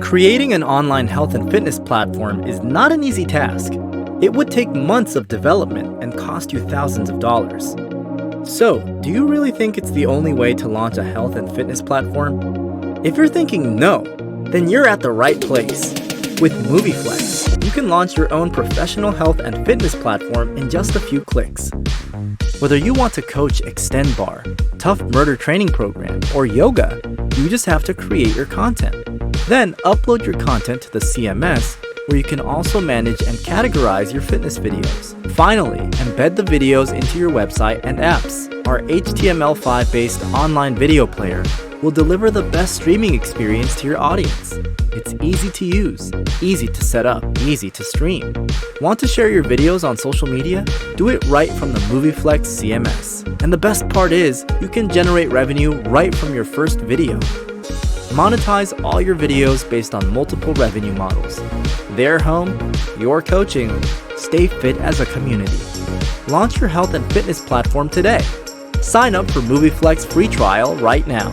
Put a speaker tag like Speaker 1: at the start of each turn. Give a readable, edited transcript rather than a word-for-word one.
Speaker 1: Creating an online health and fitness platform is not an easy task. It would take months of development and cost you thousands of dollars. So, do you really think it's the only way to launch a health and fitness platform? If you're thinking no, then you're at the right place. With Muvi Flex, you can launch your own professional health and fitness platform in just a few clicks. Whether you want to coach Extend Bar, Tough Murder Training Program, or yoga, you just have to create your content. Then upload your content to the CMS, where you can also manage and categorize your fitness videos. Finally, embed the videos into your website and apps. Our HTML5 based online video player will deliver the best streaming experience to your audience. It's easy to use, easy to set up, easy to stream. Want to share your videos on social media? Do it right from the Muvi Flex CMS. And the best part is, you can generate revenue right from your first video. Monetize all your videos based on multiple revenue models. Their home, your coaching. Stay fit as a community. Launch your health and fitness platform today. Sign up for Muvi Flex free trial right now.